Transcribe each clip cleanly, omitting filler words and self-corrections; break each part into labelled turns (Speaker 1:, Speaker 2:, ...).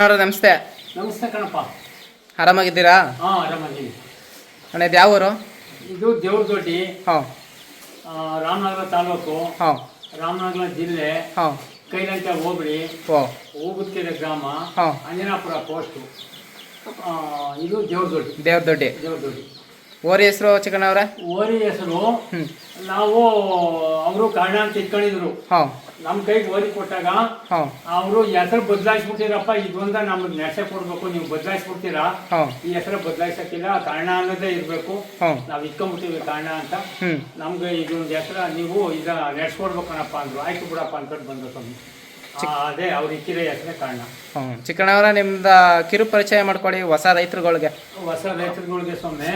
Speaker 1: ನಮಸ್ತೆ.
Speaker 2: ನಮಸ್ತೆ ಕಣಪ್ಪ.
Speaker 1: ಆರಾಮಾಗಿದ್ದೀರಾ?
Speaker 2: ಹಾಂ, ಆರಾಮಾಗಿದ್ದೀನಿ.
Speaker 1: ಅಣ್ಣ, ಇದು ಯಾವ ಊರು?
Speaker 2: ಇದು ದೇವ್ರದೊಡ್ಡಿ.
Speaker 1: ಹಾಂ.
Speaker 2: ರಾಮನಗರ ತಾಲೂಕು.
Speaker 1: ಹಾಂ.
Speaker 2: ರಾಮನಗರ ಜಿಲ್ಲೆ.
Speaker 1: ಹಾಂ.
Speaker 2: ಕೈಲಂಚ ಹೋಬಳಿ.
Speaker 1: ಓ.
Speaker 2: ಹೂಗುತ್ಕೆರೆ ಗ್ರಾಮ.
Speaker 1: ಹಾಂ.
Speaker 2: ಅಂಜನಾಪುರ ಪೋಸ್ಟು. ಇದು ದೇವ್ರದೊಡ್ಡಿ. ದೇವ್ರದೊಡ್ಡಿ.
Speaker 1: ಓರಿ ಹೆಸರು ಚಿಕ್ಕಣ್ಣವ್ರೆ?
Speaker 2: ಓರಿ ಹೆಸರು ನಾವು ಅವರು ಕಾರಣ ಅಂತ ಇಟ್ಕೊಂಡಿದ್ರು.
Speaker 1: ಹಾಂ.
Speaker 2: ನಮ್ಮ ಕೈಗೆ ಓರಿ ಕೊಟ್ಟಾಗ ಅವರು ಹೆಸರು ಬದಲಾಯಿಸ್ಬಿಟ್ಟಿರಪ್ಪ, ಇದೊಂದ ನಮ್ಗೆ ನೆಸೆ ಕೊಡ್ಬೇಕು, ನೀವು ಬದಲಾಯಿಸ್ಬಿಡ್ತೀರಾ, ಈ ಹೆಸರು ಬದಲಾಯಿಸಕ್ಕಿಲ್ಲ, ಕಾರಣ ಅನ್ನೋದೇ ಇರ್ಬೇಕು, ನಾವ್ ಇಟ್ಕೊಂಡ್ಬಿಟ್ಟಿವಿ ಕಾರಣ ಅಂತ. ನಮ್ಗೆ ಇದೊಂದು ಹೆಸರು ನೀವು ಈಗ ನೆಡ್ಸ್ಕೊಡ್ಬೇಕಣಪ್ಪ ಅಂದ್ರು. ಆಯ್ತು ಬಿಡಪ್ಪ ಅನ್ಕೊಂಡು ಬಂದ್ರು ಸ್ವಾಮಿ. ಅದೇ ಅವ್ರು ಇಕ್ಕಿರೋ ಹೆಸರೇ ಕಾರಣ.
Speaker 1: ಚಿಕ್ಕಣ್ಣವ್ರ, ನಿಮ್ದ ಕಿರು ಪರಿಚಯ ಮಾಡ್ಕೊಳ್ಳಿ ಹೊಸ ರೈತರುಗಳಿಗೆ.
Speaker 2: ಸ್ವಾಮಿ,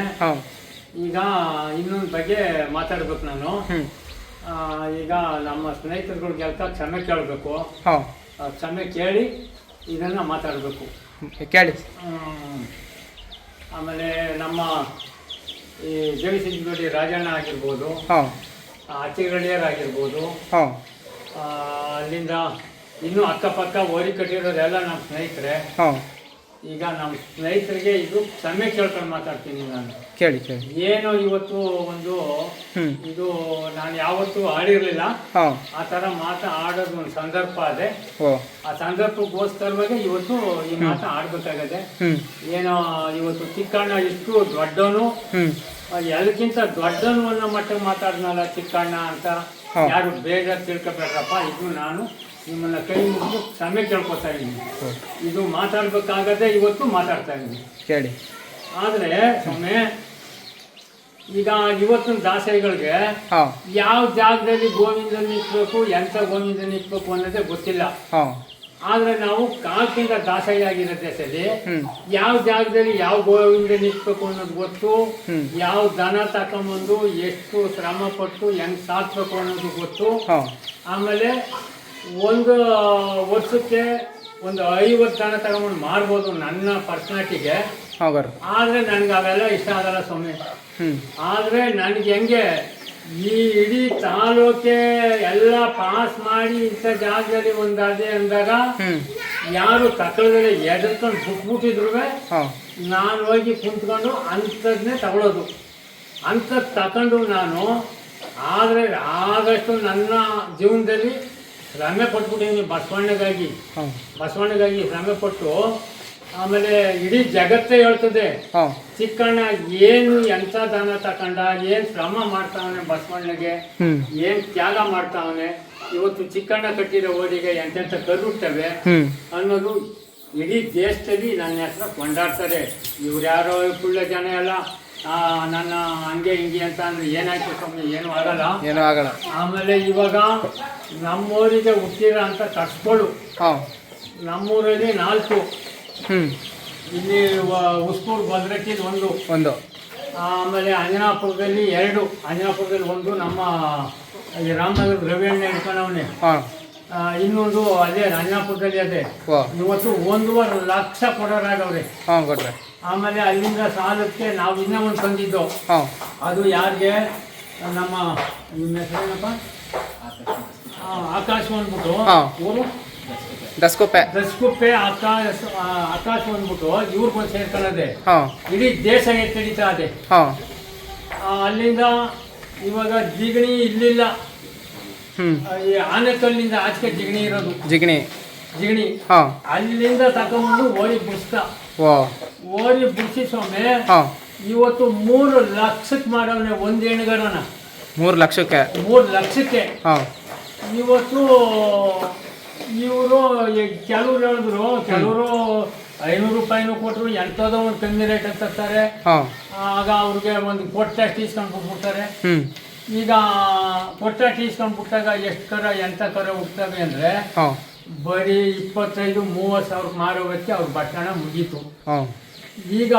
Speaker 2: ಈಗ ಇನ್ನೊಂದು ಬಗ್ಗೆ ಮಾತಾಡ್ಬೇಕು ನಾನು. ಈಗ ನಮ್ಮ ಸ್ನೇಹಿತರುಗಳಿಗೆಲ್ಲ ಕ್ಷಮೆ ಕೇಳಬೇಕು. ಕ್ಷಮೆ ಕೇಳಿ ಇದನ್ನ ಮಾತಾಡಬೇಕು.
Speaker 1: ಕೇಳಿ.
Speaker 2: ಆಮೇಲೆ ನಮ್ಮ ಈ ಜಗಸಿಂಗಡಿ ರಾಜಣ್ಣ ಆಗಿರ್ಬೋದು, ಅಚ್ಚಿಗಡಿಯರಾಗಿರ್ಬೋದು, ಅಲ್ಲಿಂದ ಇನ್ನೂ ಅಕ್ಕಪಕ್ಕ ಓರಿ ಕಟ್ಟಿರೋರೆಲ್ಲ ನಮ್ಮ ಸ್ನೇಹಿತರೆ. ಈಗ ನಮ್ಮ ಸ್ನೇಹಿತರಿಗೆ ಇದು ಕ್ಷಮೆ ಕೇಳ್ಕೊಂಡು ಮಾತಾಡ್ತೀನಿ ನಾನು.
Speaker 1: ಕೇಳಿ.
Speaker 2: ಏನು ಇವತ್ತು ಒಂದು ಇದು ನಾನು ಯಾವತ್ತೂ ಆಡಿರ್ಲಿಲ್ಲ, ಆ ತರ ಆಡೋದು ಒಂದು ಸಂದರ್ಭ ಅದೇ. ಆ ಸಂದರ್ಭಕ್ಕೋಸ್ಕರವಾಗಿ ಇವತ್ತು ಈ ಆಡ್ಬೇಕಾಗದೆ. ಏನೋ ಇವತ್ತು ಚಿಕ್ಕಣ್ಣ ಇಷ್ಟು ದೊಡ್ಡವನು, ಎಲ್ಲಕ್ಕಿಂತ ದೊಡ್ಡವನು ಅನ್ನೋ ಮಟ್ಟಿಗೆ ಮಾತಾಡ್ನಲ್ಲ ಚಿಕ್ಕಣ್ಣ ಅಂತ ಯಾರು ಬೇಜಾರು ತಿಳ್ಕೊಬೇಡ್ರಪ್ಪ. ಇದು ನಾನು ನಿಮ್ಮನ್ನ ಕೈ ಮುಗಿದು ಕ್ಷಮೆ ಕೇಳ್ಕೊತಾ ಇದ್ದೀನಿ. ಇದು ಮಾತಾಡ್ಬೇಕಾಗದೆ ಇವತ್ತು ಮಾತಾಡ್ತಾ ಇದ್ದೀನಿ.
Speaker 1: ಕೇಳಿ.
Speaker 2: ಆದ್ರೆ ಒಮ್ಮೆ ಈಗ ಇವತ್ತಿನ ದಾಸರಿಗಳಿಗೆ ಯಾವ ಜಾಗದಲ್ಲಿ ಗೋವಿಂದನ್ ಇಕ್ಬೇಕು, ಎಂತ ಗೋವಿಂದನ್ ಇಕ್ಬೇಕು ಅನ್ನೋದೇ ಗೊತ್ತಿಲ್ಲ. ಆದ್ರೆ ನಾವು ಕಾಲಕ್ಕಿಂತ ದಾಸರಿ ಆಗಿರೋ ದೇಶದಲ್ಲಿ ಯಾವ ಜಾಗದಲ್ಲಿ ಯಾವ ಗೋವಿಂದನ್ ಇಕ್ಬೇಕು ಅನ್ನೋದು ಗೊತ್ತು, ಯಾವ ದನ ತಕೊಂಬಂದು ಎಷ್ಟು ಶ್ರಮ ಪಟ್ಟು ಹೆಂಗ್ ಸಾಕ್ಬೇಕು ಅನ್ನೋದು ಗೊತ್ತು. ಆಮೇಲೆ ಒಂದು ವರ್ಷಕ್ಕೆ ಒಂದು 50 ದನ ತಗೊಂಡು ಮಾರ್ಬೋದು ನನ್ನ ಪರ್ಸನಾಲಿಟಿಗೆ. ಆದ್ರೆ ನನ್ಗೆ ಅವೆಲ್ಲ ಇಷ್ಟ ಆಗಲ್ಲ ಸ್ವಾಮಿ. ಆದ್ರೆ ನನ್ಗೆ ಹೆಂಗೆ ಈ ಇಡೀ ತಾಲೂಕೆ ಎಲ್ಲ ಪಾಸ್ ಮಾಡಿ ಇಂಥ ಜಾಗದಲ್ಲಿ ಒಂದಾದೆ ಅಂದಾಗ ಯಾರು ತಕೊಳ್ಳದಲ್ಲಿ ಎದುರ್ಕೊಂಡು ಬಿಟ್ಬಿಟ್ಟಿದ್ರು ನಾನು ಹೋಗಿ ಕುಂತ್ಕೊಂಡು ಅಂಥದ್ನೇ ತಗೊಳ್ಳೋದು. ಅಂಥದ್ದು ತಗೊಂಡು ನಾನು ಆದ್ರೆ ಆದಷ್ಟು ನನ್ನ ಜೀವನದಲ್ಲಿ ಶ್ರಮೆ ಪಟ್ಬಿಟ್ಟಿದ್ದೀನಿ ಬಸವಣ್ಣಗಾಗಿ ಶ್ರಮೆ ಪಟ್ಟು. ಆಮೇಲೆ ಇಡೀ ಜಗತ್ತೇ ಹೇಳ್ತದೆ ಚಿಕ್ಕಣ್ಣ ಏನು ಎಂತ ದನ ತಕೊಂಡ, ಏನ್ ಶ್ರಮ ಮಾಡ್ತಾವನೆ ಬಸವಣ್ಣಗೆ, ಏನ್ ತ್ಯಾಗ ಮಾಡ್ತಾವನೆ. ಇವತ್ತು ಚಿಕ್ಕಣ್ಣ ಕಟ್ಟಿರೋ ಓದಿಗೆ ಎಂತೆಂತ ಕರುತ್ತವೆ ಅನ್ನೋದು ಇಡೀ ದೇಶದಲ್ಲಿ ನನ್ನ ಹೆಸರು ಕೊಂಡಾಡ್ತಾರೆ. ಇವ್ರು ಯಾರೋ ಕುಳ್ಳ ಜನ ಎಲ್ಲ ನನ್ನ ಹಂಗೆ ಹಿಂಗೆ ಅಂತ ಅಂದ್ರೆ ಏನಾಯ್ತು ಸ್ವಾಮಿ, ಏನೂ ಆಗಲ್ಲ. ಆಮೇಲೆ ಇವಾಗ ನಮ್ಮೂರಿಗೆ ಹುಟ್ಟಿರೋ ಅಂತ ಕಟ್ಸ್ಗಳು ನಮ್ಮೂರಲ್ಲಿ 4, ಇಲ್ಲಿ ಉಸ್ಕೂರು ಭದ್ರಕ್ಕಿದ್ ಒಂದು, ಆಮೇಲೆ ಅಂಜನಾಪುರದಲ್ಲಿ 2, ಅಂಜನಾಪುರದಲ್ಲಿ 1, ನಮ್ಮ ಈ ರಾಮನಗರ ರವಿಯಣ್ಣ ಇಟ್ಕೊಂಡವನೇ, ಇನ್ನೊಂದು ಅದೇ ಅಂಜನಾಪುರದಲ್ಲಿ ಅದೇ. ಇವತ್ತು 1.5 ಲಕ್ಷ ಕೊಡೋರಾಗವ್ರೆ. ಆಮೇಲೆ ಅಲ್ಲಿಂದ ಸಾಲಕ್ಕೆ ನಾವು ಇನ್ನೂ ಒಂದು ತಂದಿದ್ದು. ಅದು ಯಾರಿಗೆ ನಮ್ಮ ನಿಮ್ಮ ಹೆಸರೇನಪ್ಪ, ಆಕಾಶ ಅಂದ್ಬಿಟ್ಟು ಊರು ದಸ್ಕುಪ್ಪೆ ಆಕಾಶ ಅಂದ್ಬಿಟ್ಟು ಇವ್ರಿಗೊಂದು ಸೇರ್ಕೊಳ್ಳೋದೆ. ಇಡೀ ದೇಶ ಎತ್ತಡಿತಾ ಇದೆ. ಅಲ್ಲಿಂದ ಇವಾಗ ಜಿಗಣಿ ಇರ್ಲಿಲ್ಲ, ಈ ಆನೆಕಲ್ಲಿಂದ ಆಚೆ ಜಿಗಣಿ ಇರೋದು. ಜಿಗಣಿ ಅಲ್ಲಿಂದ ತಗೊಂಡು ಓರಿ ಬುಡ್ಸಿ ಸ್ವಾಮಿ ಇವತ್ತು 3 ಲಕ್ಷಕ್ಕೆ ಮಾಡವನೆ ಒಂದು ಹೆಣ್ಗರನ.
Speaker 1: 3 ಲಕ್ಷಕ್ಕೆ
Speaker 2: ಇವತ್ತು ಇವರು ಕೆಲವ್ರು ಹೇಳಿದ್ರು, ಕೆಲವರು 500 ರೂಪಾಯಿನೂ ಕೊಟ್ಟರು, ಎಂಥದೋ ಒಂದು ಕಮ್ಮಿ ರೇಟ್ ಅಂತ ತರ್ತಾರೆ. ಆಗ ಅವ್ರಿಗೆ ಒಂದು ಕೊಟ್ಟ ಇಸ್ಕೊಂಡು ಬಿಟ್ಬಿಡ್ತಾರೆ. ಈಗ ಕೊಟ್ಟ ಇಸ್ಕೊಂಡ್ಬಿಟ್ಟಾಗ ಎಷ್ಟು ಕರ ಎಂಥ ಕರ ಹುಡ್ತವೆ ಅಂದ್ರೆ ಬರೀ 25-30 ಸಾವಿರ ಮಾರೋದಕ್ಕೆ ಅವ್ರ ಬಟ್ಟಣ ಮುಗೀತು. ಈಗ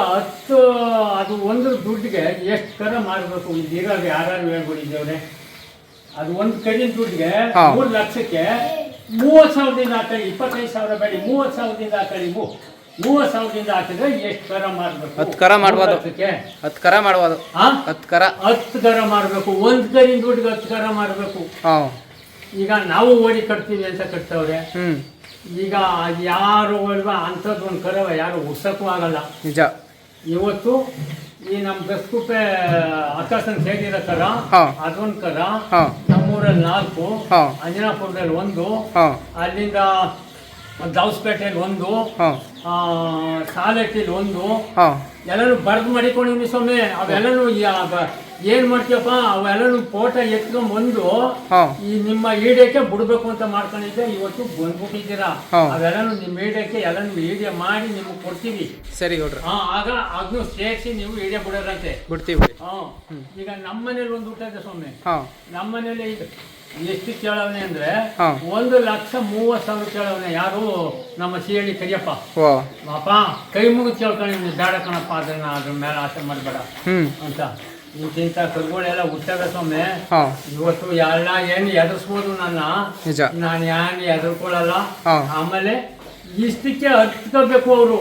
Speaker 2: ಅದು ಒಂದು ದುಡ್ಡಿಗೆ ಎಷ್ಟು ಕರ ಮಾರಬೇಕು ಇದಿರೋದು ಯಾರು ಹೇಳ್ಬಿಟ್ಟಿದ್ದೇವ್ರೆ. ಅದು ಒಂದು ಕಡಿನ ದುಡ್ಡಿಗೆ 3 ಲಕ್ಷಕ್ಕೆ 30,000ದಿಂದ ಹಾಕಿ, 25,000 ಬೇಡಿ, 30,000ದಿಂದ ಹಾಕಿ, 30,000ದಿಂದ ಹಾಕಿದ್ರೆ ಎಷ್ಟು ಕರ ಮಾರ್ಬೇಕು?
Speaker 1: 10 ಕರ ಮಾಡ್ಬೋದು. 10 ಕರ ಮಾಡ್ಬೋದು. 10 ಕರ ಮಾರ್ಬೇಕು. ಒಂದು ಕರಿನ ದುಡ್ಡಿಗೆ 10 ಕರ ಮಾರ್ಬೇಕು. ಈಗ ನಾವು ಓಡಿ ಕಟ್ತೀವಿ ಅಂತ ಕಟ್ತವ್ರೆ.
Speaker 2: ಈಗ ಯಾರು ಅಲ್ವಾ ಅಂಥದ್ದು ಒಂದು ಕರವ ಯಾರು ಹುಡ್ಸಕ್ಕೂ ಆಗಲ್ಲ.
Speaker 1: ನಿಜ.
Speaker 2: ಇವತ್ತು ಈ ನಮ್ಮ ಗಸ್ಕುಪ್ಪೆ ಆಕಾಶನ್ ಸೇರಿರೋ ಕರ ಅದೊಂದು ಕರ, ನಮ್ಮೂರಲ್ಲಿ 4, ಅಂಜನಾಪುರದಲ್ಲಿ 1, ಅಲ್ಲಿಂದ ದಾವಸ್ಪೇಟೆಯಲ್ಲಿ 1, ಸಾಲೆಟ್ಟಿಲಿ 1, ಎಲ್ಲನೂ ಬರ್ದು ಮಾಡಿಕೊಂಡಿವ್ನಿ ಸ್ವಾಮಿ. ಅವೆಲ್ಲನೂ ಏನ್ ಮಾಡ್ತೀಯಪ್ಪ, ಅವೆಲ್ಲನೂ ಫೋಟೋ ಎತ್ಕೊಂಡ್ಬಂದು ಈ ನಿಮ್ಮ ಈಡಿಯಕ್ಕೆ ಬಿಡ್ಬೇಕು ಅಂತ ಮಾಡ್ಕೊಂಡಿದ್ದೆ. ಇವತ್ತು ಬಂದ್ಬಿಟ್ಟಿದ್ದೀರಾ. ಅವೆಲ್ಲನೂ ನಿಮ್ಮ ಈಡಿಯಕ್ಕೆ ಎಲ್ಲನೂ ಈಡಿಯ ಮಾಡಿ ನಿಮ್ಗೆ ಕೊಡ್ತೀವಿ.
Speaker 1: ಸರಿ ಗೌಡ್ರ.
Speaker 2: ಆಗ ಅದನ್ನು ಸೇರಿಸಿ ನೀವು ಈಡಿಯ ಬಿಡೋರಂತೆ
Speaker 1: ಬಿಡ್ತೀವಿ.
Speaker 2: ಈಗ ನಮ್ಮ ಮನೇಲಿ ಒಂದು ಊಟ ಇದೆ ಸ್ವಾಮಿ. ನಮ್ಮ ಮನೇಲಿ ಎಷ್ಟು ಕೇಳವನೆ ಅಂದ್ರೆ 1,30,30,000 ಕೇಳವನೆ. ಯಾರು ನಮ್ಮ ಸಿಹಳ್ಳಿ ಕರಿಯಪ್ಪ. ಅಪ್ಪ ಕೈ ಮುಗಿದು ಕೇಳ್ಕೊಂಡು ಬೇಡ ಕಣಪ್ಪ, ಅದನ್ನ ಅದ್ರ ಮೇಲೆ ಆಸೆ ಮಾಡಬೇಡ ಅಂತ. ಇಂತಿಂತ ಕರುಗಳೆಲ್ಲ ಹುಟ್ಟವೆ ಸ್ವಾಮಿ. ಇವತ್ತು ಎಲ್ಲ ಏನು ಎದುರಿಸ್ಬೋದು ನನ್ನ, ನಾನು ಏನು ಎದುರ್ಕೊಳ್ಳಲ್ಲ. ಆಮೇಲೆ ಇಷ್ಟಕ್ಕೆ ಹತ್ಕೋಬೇಕು ಅವರು.